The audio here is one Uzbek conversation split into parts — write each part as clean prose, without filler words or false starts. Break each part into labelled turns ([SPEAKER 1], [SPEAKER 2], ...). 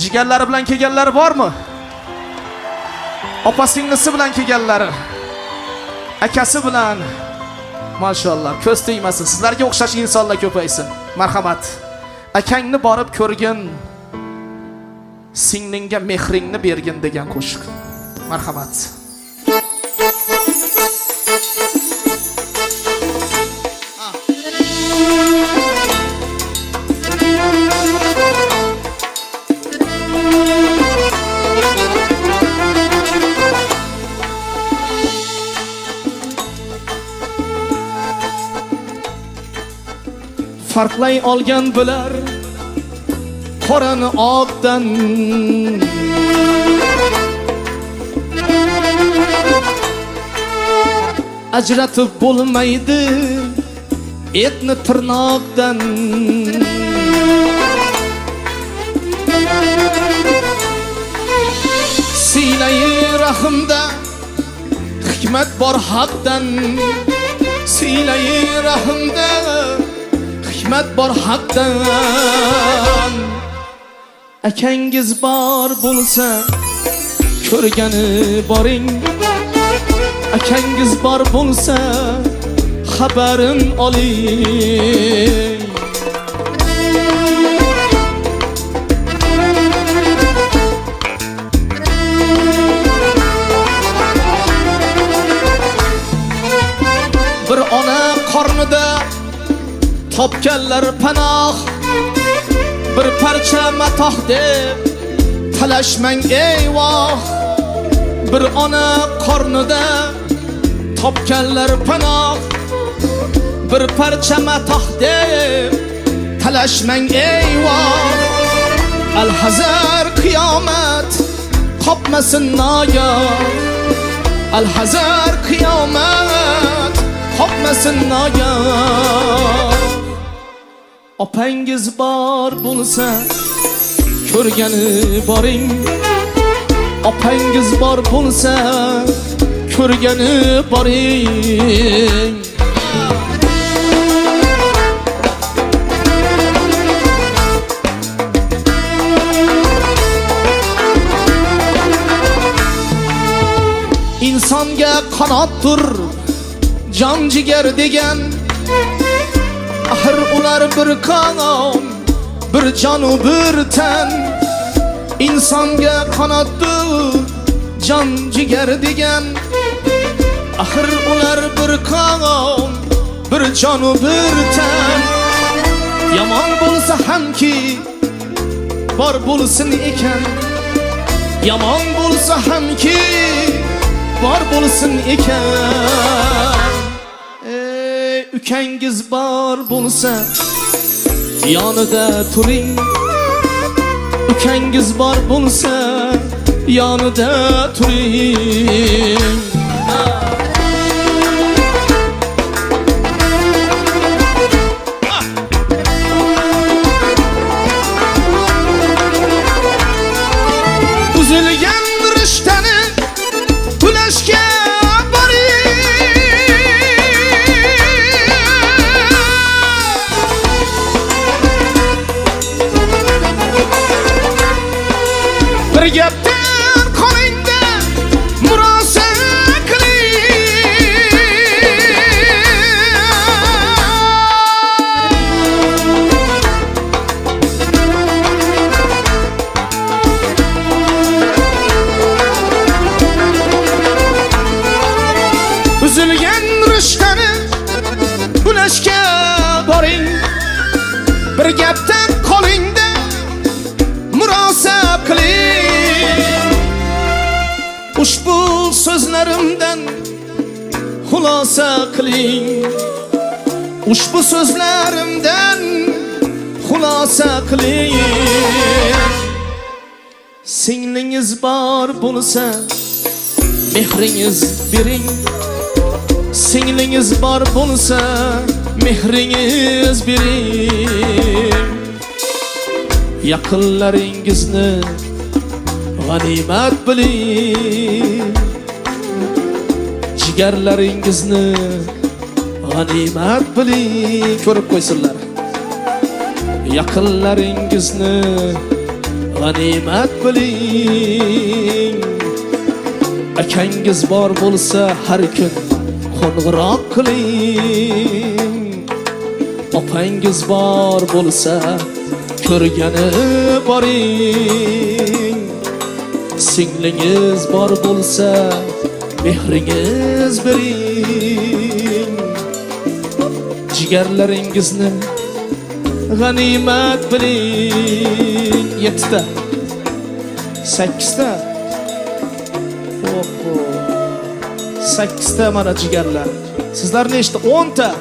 [SPEAKER 1] Jigarlari bilan kelganlari bormi? Opa-singlisi bilan kelganlari, akasi bilan. Mashallah, ko'z tegmasin. Sizlarga o'xshash insonlar ko'paysin. Marhamat. Akangni borib ko'rgin, singlingga mehringni bergin degan qo'shiq. Marhamat. Farqlay olgan bo'lar qorani oqdan, ajratib bo'lmaydi etni tirnoqdan. Siylay rahimda hikmat bor haqdan, siylay rahimda hikmat bor haqdan. Akangiz bor bo'lsa ko'rgani boring, akangiz bor bo'lsa xabarin oling. Bir ona qornida topganlar panoh, bir parcha matoh deb talashmang eyvoh. Bir ona qornida topganlar panoh, bir parcha matoh deb talashmang eyvoh. Alhazar qiyomat qopmasin nogoh, alhazar qiyomat qopmasin nogoh. Opangiz bor bo'lsa ko'rgani boring, opangiz bor bo'lsa ko'rgani boring. insonga qanotdir jon jigar degan. Axir ular bir qon, bir jon u bir tan. İnsonga qanotdir jon jigar degan. Axir ular bir qon, bir jon u bir tan. Yomon bo'lsa hamki bor bo'lsin ekan, yomon bo'lsa hamki bor bo'lsin ekan. Ukangiz bor bo'lsa yonida turing, ukangiz bor bo'lsa yonida turing. Uzilgan rishtani ulashga bir gapdan qolingda murosa qiling. Uzilgan rishtani ulashga boring, bir gapdan qolingda murosa qiling. Ushbu so'zlarimdan xulosa qiling, ushbu so'zlarimdan xulosa qiling. Singlingiz bor bo'lsa mehringiz bering, singlingiz bor bo'lsa mehringiz bering. Yaqinlaringizni g'animat biling, jigarlaringizni g'animat biling. Ko'rib qo'ysinlar. Yaqinlaringizni g'animat biling. Akangiz bor bo'lsa har kun qo'ng'iroq qiling. Opangiz bor bo'lsa ko'rgani boring. Singlingiz bor bo'lsa mehringiz bering. Jigarlaringizni g'animat biling. 7 ta 8 ta 8 ta mana jigarlar. Sizlar nechta? 10 ta.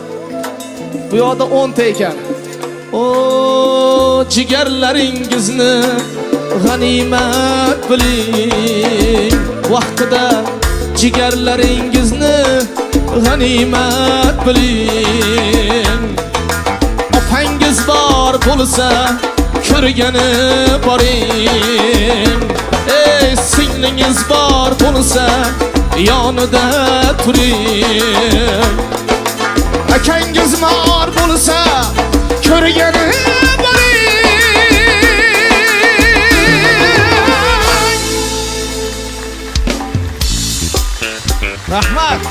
[SPEAKER 1] Bu yoqda 10 ta ekan. O jigarlaringizni g'animat biling. Vaqtida jigarlaringizni g'animat biling. Opangiz bor bo'lsa ko'rgani boring. Ey singlingiz bor bo'lsa yonida turing. Akangiz bor bo'lsa ko'rgani boring. Rahmat.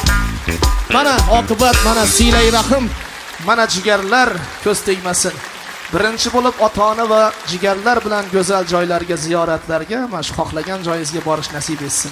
[SPEAKER 1] Mana oqibat, mana silay rahim. Mana jigarlar ko'z tegmasin. Birinchi bo'lib ota-ona va jigarlar bilan go'zal joylarga, ziyoratlarga, mana shu xohlagan joyingizga borish nasib etsin.